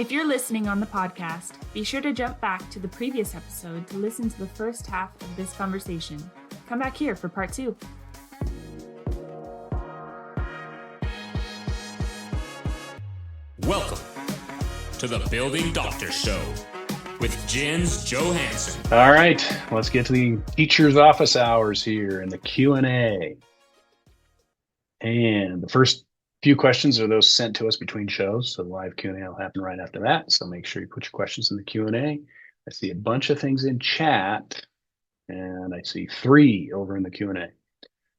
If you're listening on the podcast, be sure to jump back to the previous episode to listen to the first half of this conversation. Come back here for part 2. Welcome to the Building Doctor Show with Jens Johansson. All right, let's get to the teacher's office hours here and the Q&A. And the first few questions are those sent to us between shows. So the live Q&A will happen right after that. So make sure you put your questions in the Q&A. I see a bunch of things in chat, and I see 3 over in the Q&A.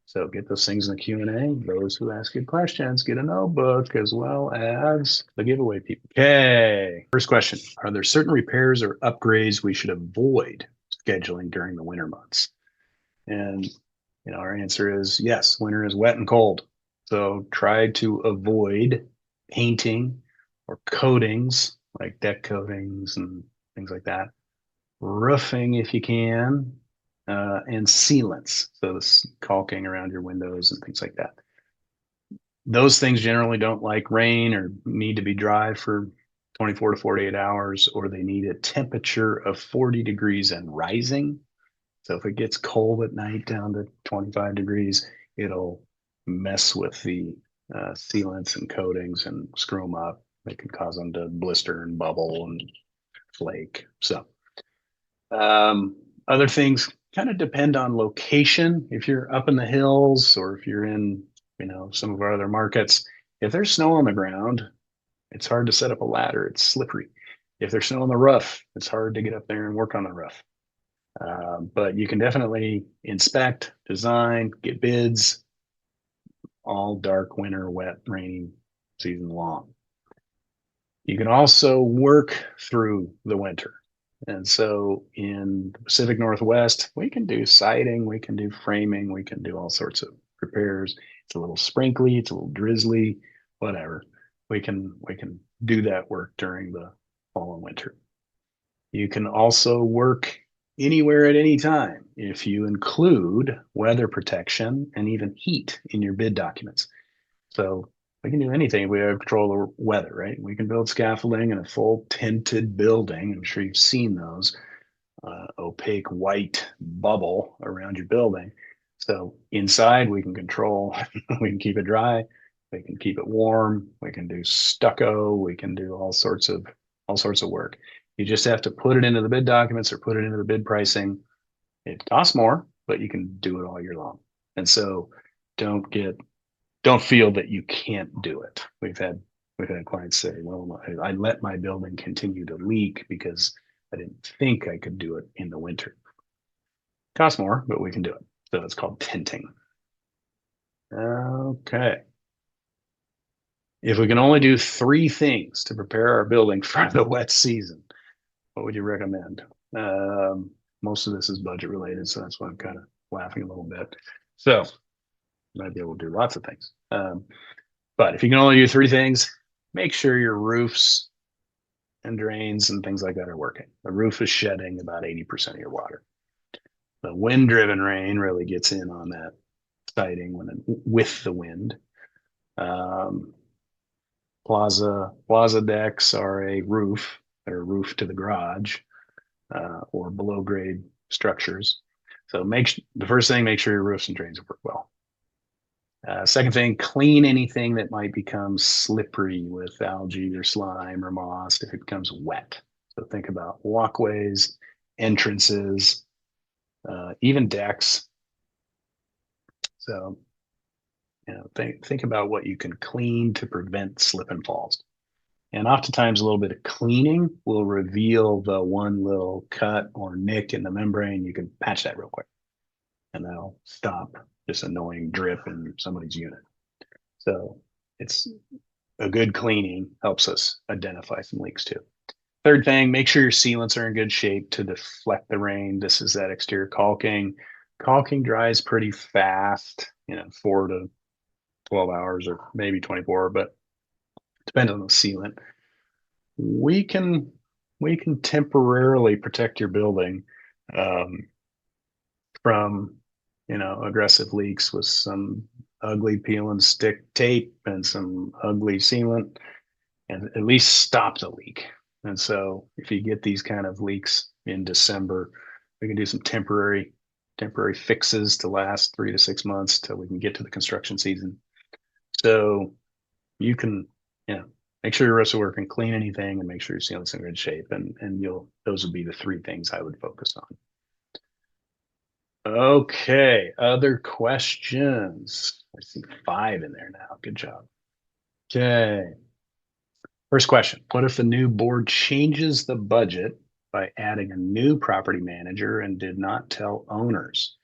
So get those things in the Q&A. Those who ask good questions get a notebook as well as the giveaway people. Okay, first question. Are there certain repairs or upgrades we should avoid scheduling during the winter months? And our answer is yes, winter is wet and cold. So try to avoid painting or coatings like deck coatings and things like that. Roofing if you can. And sealants, so this caulking around your windows and things like that. Those things generally don't like rain or need to be dry for 24 to 48 hours, or they need a temperature of 40 degrees and rising. So if it gets cold at night down to 25 degrees, it'll mess with the sealants and coatings and screw them up. It can cause them to blister and bubble and flake. So other things kind of depend on location. If you're up in the hills or if you're in, some of our other markets, if there's snow on the ground, it's hard to set up a ladder. It's slippery. If there's snow on the roof, it's hard to get up there and work on the roof. But you can definitely inspect, design, get bids all dark, winter, wet, rainy season long. You can also work through the winter. And so in the Pacific Northwest, we can do siding, we can do framing, we can do all sorts of repairs. It's a little sprinkly, it's a little drizzly, whatever. We can do that work during the fall and winter. You can also work anywhere at any time if you include weather protection and even heat in your bid documents. So we can do anything. We have control of weather, right? We can build scaffolding in a full tinted building. I'm sure you've seen those opaque white bubble around your building. So inside we can control, we can keep it dry, we can keep it warm, we can do stucco, we can do all sorts of work. You just have to put it into the bid documents or put it into the bid pricing. It costs more, but you can do it all year long. And so don't feel that you can't do it. We've had clients say, well, I let my building continue to leak because I didn't think I could do it in the winter. Costs more, but we can do it. So it's called tinting. Okay. If we can only do 3 things to prepare our building for the wet season, what would you recommend? Most of this is budget related, so that's why I'm kind of laughing a little bit. So you might be able to do lots of things. But if you can only do 3 things, make sure your roofs and drains and things like that are working. The roof is shedding about 80% of your water. The wind-driven rain really gets in on that siding with the wind. Plaza decks are a roof. They're a roof to the garage or below grade structures. So the first thing, make sure your roofs and drains work well. Second thing, clean anything that might become slippery with algae or slime or moss if it becomes wet. So think about walkways, entrances, even decks. So, think about what you can clean to prevent slip and falls. And oftentimes a little bit of cleaning will reveal the one little cut or nick in the membrane. You can patch that real quick and that'll stop this annoying drip in somebody's unit. So it's a good cleaning helps us identify some leaks too. Third thing, make sure your sealants are in good shape to deflect the rain. This is that exterior caulking. Caulking dries pretty fast, 4 to 12 hours or maybe 24, but depending on the sealant. We can temporarily protect your building from aggressive leaks with some ugly peel and stick tape and some ugly sealant. and at least stop the leak. And so if you get these kind of leaks in December, we can do some temporary fixes to last 3 to 6 months till we can get to the construction season. So you can, make sure your roofs are working, clean anything, and make sure your ceiling's in good shape. And those would be the three things I would focus on. Okay, other questions? I see 5 in there now. Good job. Okay. First question. What if the new board changes the budget by adding a new property manager and did not tell owners?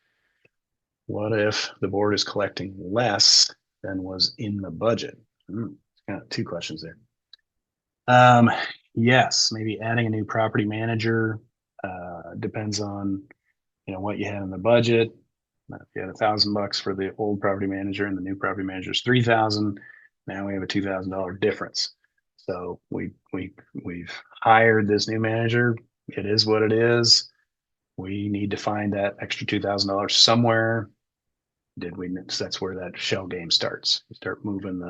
What if the board is collecting less than was in the budget? Kind of 2 questions there. Yes, maybe adding a new property manager depends on what you had in the budget. If you had $1,000 for the old property manager and the new property manager is 3,000, now we have a $2,000 difference. So we've hired this new manager. It is what it is. We need to find that extra $2,000 somewhere. So that's where that shell game starts. You start moving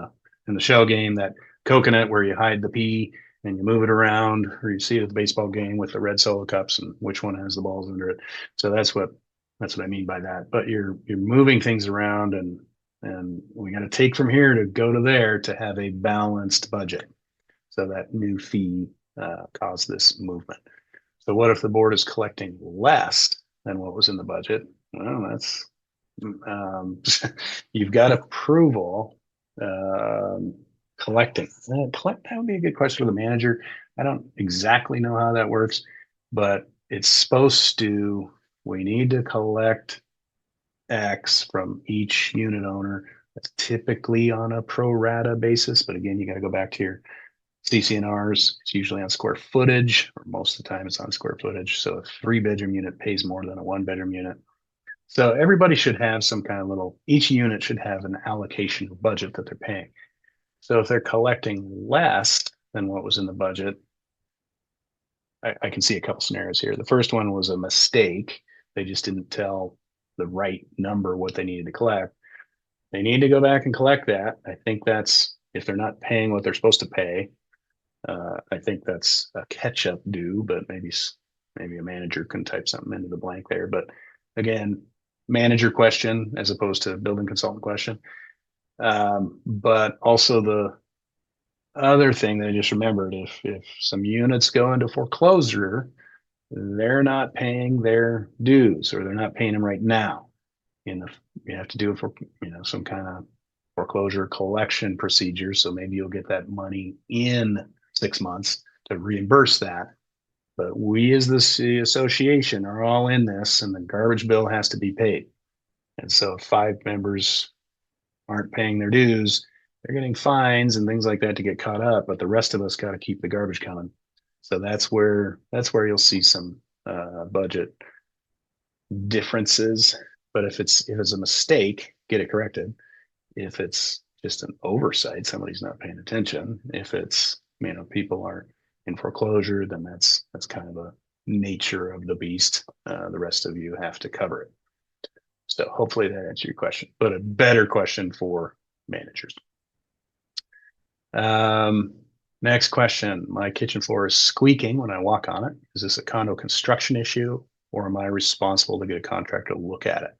in the shell game, that coconut where you hide the pea and you move it around, or you see it at the baseball game with the red solo cups and which one has the balls under it. So that's what I mean by that. But you're moving things around, and we got to take from here to go to there to have a balanced budget. So that new fee caused this movement. So what if the board is collecting less than what was in the budget? Well, that's you've got approval collecting. That would be a good question for the manager. I don't exactly know how that works, but it's supposed to. We need to collect X from each unit owner. That's typically on a pro rata basis, but again, you got to go back to your CC&Rs. It's usually on square footage, or most of the time it's on square footage. So a 3-bedroom unit pays more than a 1-bedroom unit. So everybody should have some kind of each unit should have an allocation of budget that they're paying. So if they're collecting less than what was in the budget, I can see a couple scenarios here. The first one was a mistake. They just didn't tell the right number what they needed to collect. They need to go back and collect that. I think that's if they're not paying what they're supposed to pay. I think that's a catch-up due, but maybe a manager can type something into the blank there. But again, manager question as opposed to building consultant question. But also the other thing that I just remembered, if some units go into foreclosure, they're not paying their dues, or they're not paying them right now. You have to do it for some kind of foreclosure collection procedure. So maybe you'll get that money in 6 months to reimburse that. But we as the association are all in this, and the garbage bill has to be paid. And so if 5 members aren't paying their dues, they're getting fines and things like that to get caught up, but the rest of us got to keep the garbage coming. So that's where you'll see some budget differences. But if it's a mistake, get it corrected. If it's just an oversight, somebody's not paying attention. If it's people are in foreclosure, then that's kind of a nature of the beast. The rest of you have to cover it. So hopefully that answers your question, but a better question for managers. Next question. My kitchen floor is squeaking when I walk on it. Is this a condo construction issue, or am I responsible to get a contractor to look at it?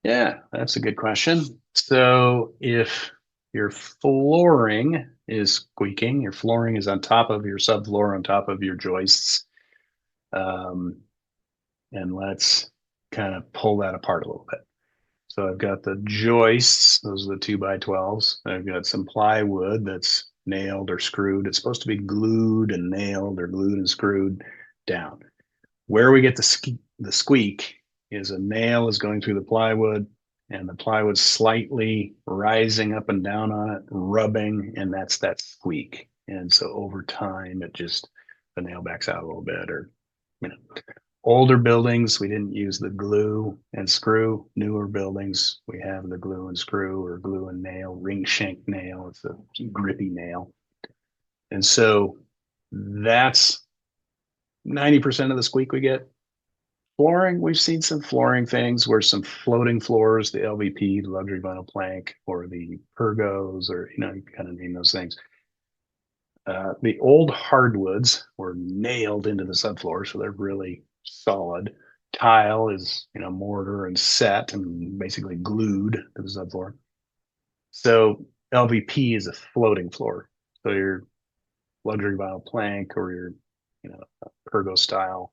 Yeah, that's a good question. So if your flooring is squeaking, your flooring is on top of your subfloor, on top of your joists. And let's kind of pull that apart a little bit. So I've got the joists, those are the 2x12s. I've got some plywood that's nailed or screwed. It's supposed to be glued and nailed, or glued and screwed down. Where we get the squeak is a nail is going through the plywood, and the plywood slightly rising up and down on it, rubbing, and that's that squeak. And so over time, the nail backs out a little bit, or older buildings, we didn't use the glue and screw. Newer buildings, we have the glue and screw, or glue and nail, ring shank nail. It's a grippy nail. And so that's 90% of the squeak we get. Flooring, we've seen some flooring things where some floating floors, the LVP, the luxury vinyl plank, or the Pergos, or you kind of name those things. The old hardwoods were nailed into the subfloor, so they're really solid. Tile is, mortar and set and basically glued to the subfloor. So LVP is a floating floor. So your luxury vinyl plank or your, Pergo style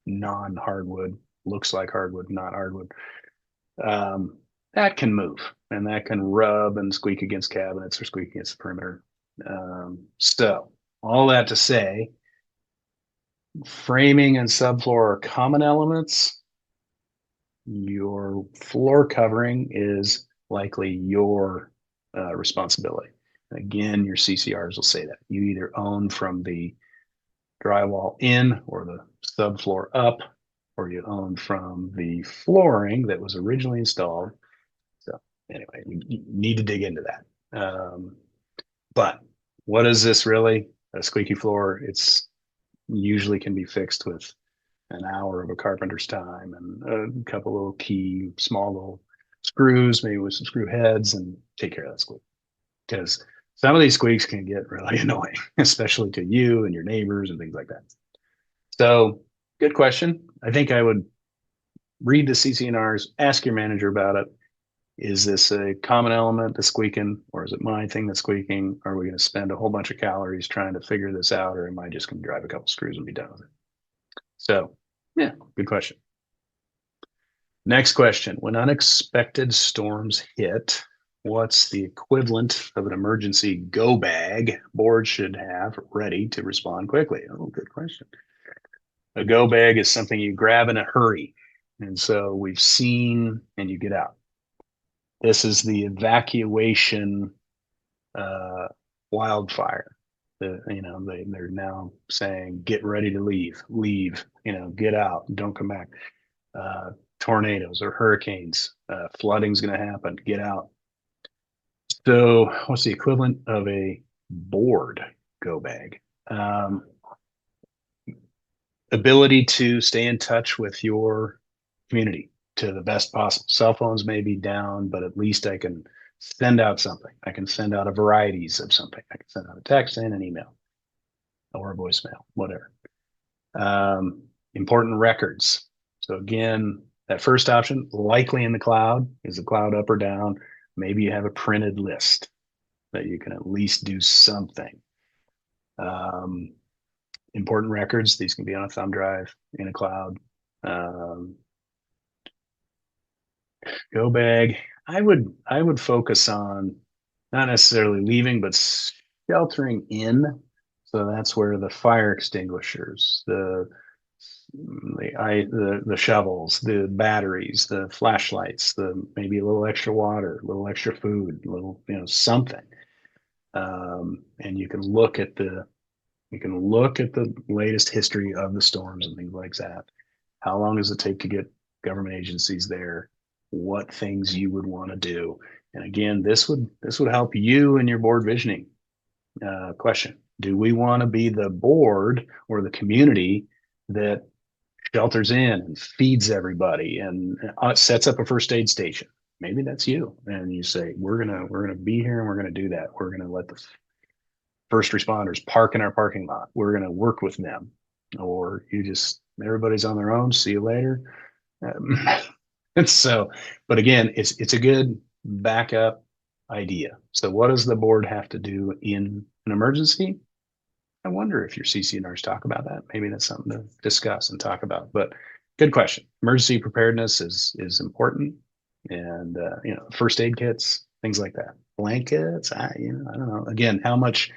non-hardwood, looks like hardwood, not hardwood. Um, that can move and that can rub and squeak against cabinets or squeak against the perimeter. So all that to say, framing and subfloor are common elements. Your floor covering is likely your responsibility. Again, your CCRs will say that you either own from the drywall in or the subfloor up, or you own from the flooring that was originally installed. So anyway, you need to dig into that. But what is this really? A squeaky floor? It's usually can be fixed with an hour of a carpenter's time and a couple little small little screws, maybe with some screw heads, and take care of that squeak. Because some of these squeaks can get really annoying, especially to you and your neighbors and things like that. So, good question. I think I would read the CCNRs, ask your manager about it. Is this a common element that's squeaking, or is it my thing that's squeaking? Are we going to spend a whole bunch of calories trying to figure this out, or am I just going to drive a couple screws and be done with it? So, yeah, good question. Next question. When unexpected storms hit, what's the equivalent of an emergency go bag board should have ready to respond quickly? Oh, good question. A go bag is something you grab in a hurry. And so we've seen, and you get out. This is the evacuation wildfire. They're now saying, get ready to leave, get out, don't come back. Tornadoes or hurricanes, flooding's going to happen, get out. So what's the equivalent of a board go bag? Ability to stay in touch with your community to the best possible. Cell phones may be down, but at least I can send out something. I can send out a varieties of something. I can send out a text and an email or a voicemail, whatever. Important records. So again, that first option, likely in the cloud. Is the cloud up or down? Maybe you have a printed list that you can at least do something. Important records, these can be on a thumb drive, in a cloud. Go bag. I would focus on not necessarily leaving, but sheltering in. So that's where the fire extinguishers, the shovels, the batteries, the flashlights, the maybe a little extra water, a little extra food, a little something. And you can look at the latest history of the storms and things like that. How long does it take to get government agencies there? What things you would want to do? And again, this would help you in your board visioning question. Do we want to be the board or the community that shelters in and feeds everybody and sets up a first aid station? Maybe that's you, and you say we're gonna be here and we're gonna do that. We're gonna let the first responders park in our parking lot. We're gonna work with them, or everybody's on their own. See you later. And so, but again, it's a good backup idea. So, what does the board have to do in an emergency? I wonder if your CCNRs talk about that. Maybe that's something to discuss and talk about. But good question. Emergency preparedness is important, and first aid kits, things like that. Blankets. I don't know. Again, how much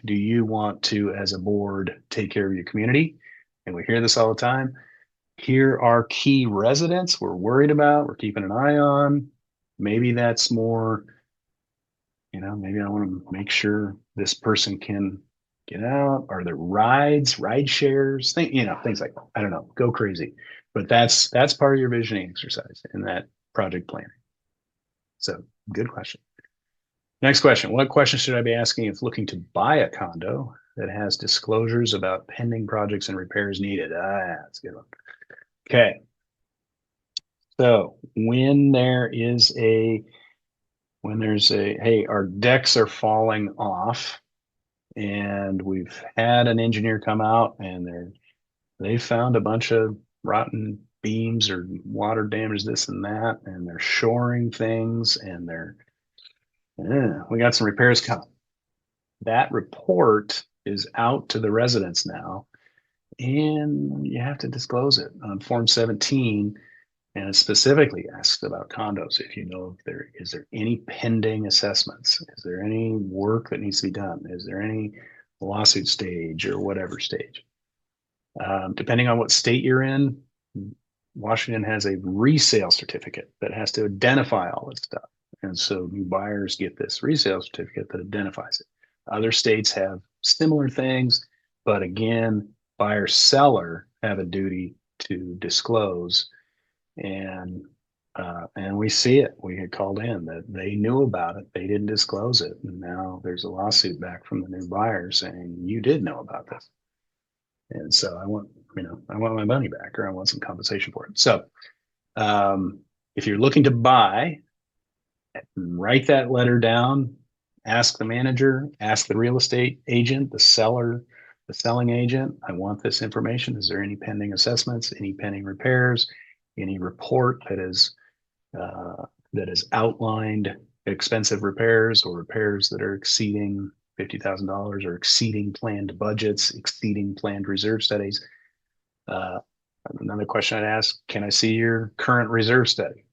do you want to, as a board, take care of your community? And we hear this all the time. Here are key residents we're worried about, we're keeping an eye on. Maybe that's more, maybe I want to make sure this person can get out. Are there ride shares, things like that. I don't know, go crazy. But that's part of your visioning exercise in that project planning. So good question. Next question. What question should I be asking if looking to buy a condo that has disclosures about pending projects and repairs needed? That's a good one. Okay. So when there's a, hey, our decks are falling off, And we've had an engineer come out and they found a bunch of rotten beams or water damage, this and that, and they're shoring things and we got some repairs coming. That report is out to the residents now, and you have to disclose it on Form 17. And it specifically asks about condos. If you know if there is there any pending assessments, is there any work that needs to be done, is there any lawsuit stage or whatever stage. Depending on what state you're in, Washington has a resale certificate that has to identify all this stuff. And so new buyers get this resale certificate that identifies it. Other states have similar things, but again, buyer seller have a duty to disclose. And we see it. We had called in that they knew about it. They didn't disclose it. And now there's a lawsuit back from the new buyer saying you did know about this. And so I want my money back, or I want some compensation for it. So if you're looking to buy, write that letter down, ask the manager, ask the real estate agent, the seller, the selling agent, I want this information. Is there any pending assessments, any pending repairs, any report that is outlined expensive repairs or repairs that are exceeding $50,000 or exceeding planned budgets, exceeding planned reserve studies. Another question I'd ask, can I see your current reserve study?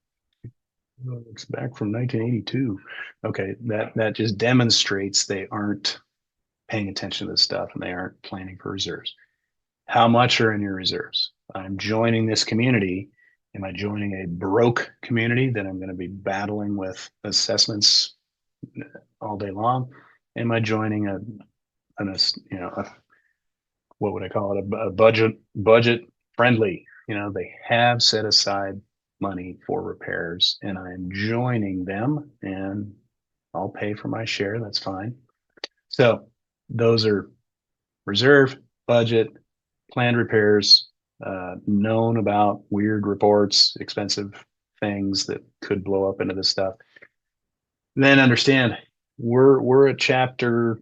It's back from 1982. Okay, that just demonstrates they aren't paying attention to this stuff and they aren't planning for reserves. How much are in your reserves? I'm joining this community. Am I joining a broke community that I'm going to be battling with assessments all day long? Am I joining what would I call it? A budget friendly. They have set aside money for repairs, and I'm joining them, and I'll pay for my share. That's fine. So those are reserve, budget, planned repairs, known about weird reports, expensive things that could blow up into this stuff. Then understand we're at chapter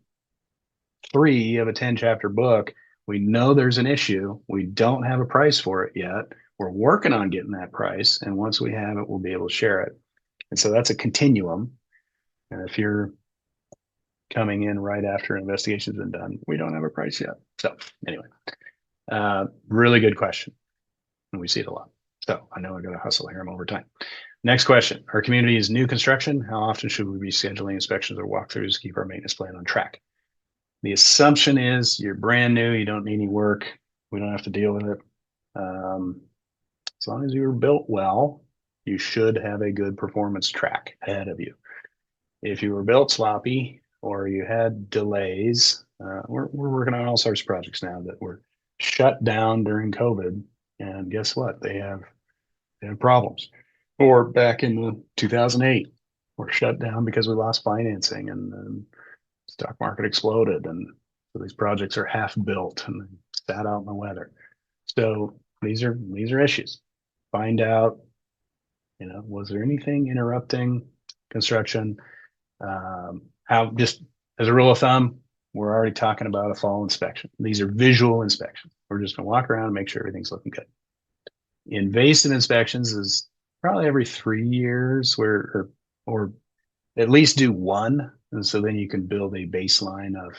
3 of a 10 chapter book. We know there's an issue. We don't have a price for it yet. We're working on getting that price. And once we have it, we'll be able to share it. And so that's a continuum. And if you're coming in right after an investigation's been done, we don't have a price yet. So anyway, really good question. And we see it a lot. So I know I got to hustle here. I'm over time. Next question. Our community is new construction. How often should we be scheduling inspections or walkthroughs to keep our maintenance plan on track? The assumption is you're brand new. You don't need any work. We don't have to deal with it. As long as you were built well, you should have a good performance track ahead of you. If you were built sloppy or you had delays, we're working on all sorts of projects now that were shut down during COVID. And guess what? They have problems. Or back in 2008, we're shut down because we lost financing and the stock market exploded. And so these projects are half built and sat out in the weather. So these are issues. Find out, was there anything interrupting construction? How, just as a rule of thumb, we're already talking about a fall inspection. These are visual inspections. We're just gonna walk around and make sure everything's looking good. Invasive inspections is probably every 3 years or at least do one. And so then you can build a baseline of,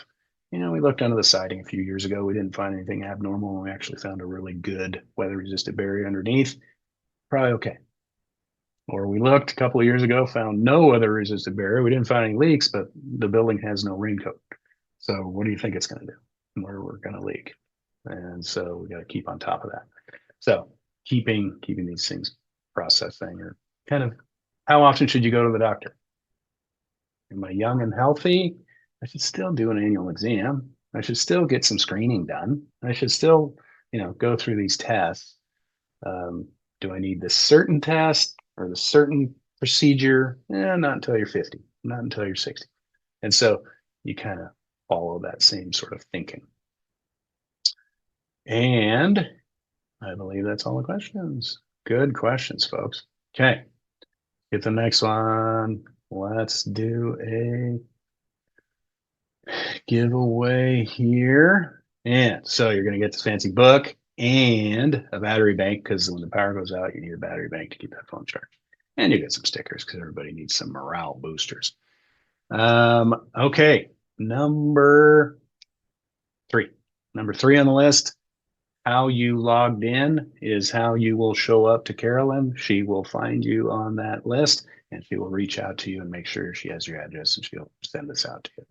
we looked under the siding a few years ago. We didn't find anything abnormal. And we actually found a really good weather resistant barrier underneath. Probably okay. Or we looked a couple of years ago, found no weather resistant barrier. We didn't find any leaks, but the building has no raincoat. So what do you think it's going to do? Where we're going to leak. And so we got to keep on top of that. So keeping these things processing, or kind of, how often should you go to the doctor? Am I young and healthy? I should still do an annual exam. I should still get some screening done. I should still, go through these tests. Do I need this certain test or the certain procedure? Not until you're 50, not until you're 60. And so you kind of follow that same sort of thinking. And I believe that's all the questions. Good questions, folks. Okay, get the next one. Let's do a giveaway here. And so you're going to get this fancy book and a battery bank because when the power goes out, you need a battery bank to keep that phone charged. And you get some stickers because everybody needs some morale boosters. Okay, number three. Number three on the list. How you logged in is how you will show up to Carolyn. She will find you on that list and she will reach out to you and make sure she has your address and she'll send this out to you.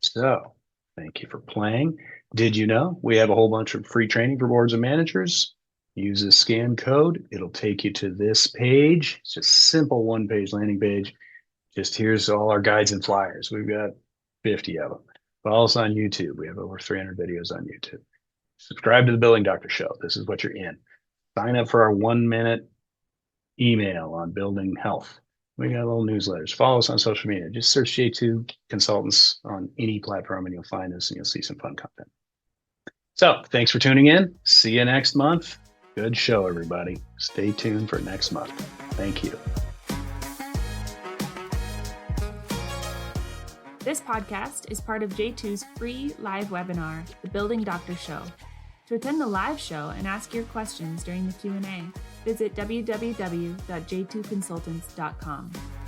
So thank you for playing. Did you know we have a whole bunch of free training for boards and managers? Use this scan code. It'll take you to this page. It's just simple one-page landing page. Just here's all our guides and flyers. We've got 50 of them. Follow us on YouTube. We have over 300 videos on YouTube. Subscribe to the Building Doctor Show. This is what you're in. Sign up for our 1-minute email on building health. We got little newsletters. Follow us on social media. Just search J2 Consultants on any platform and you'll find us and you'll see some fun content. So thanks for tuning in. See you next month. Good show, everybody. Stay tuned for next month. Thank you. This podcast is part of J2's free live webinar, The Building Doctor Show. To attend the live show and ask your questions during the Q&A, visit www.j2consultants.com.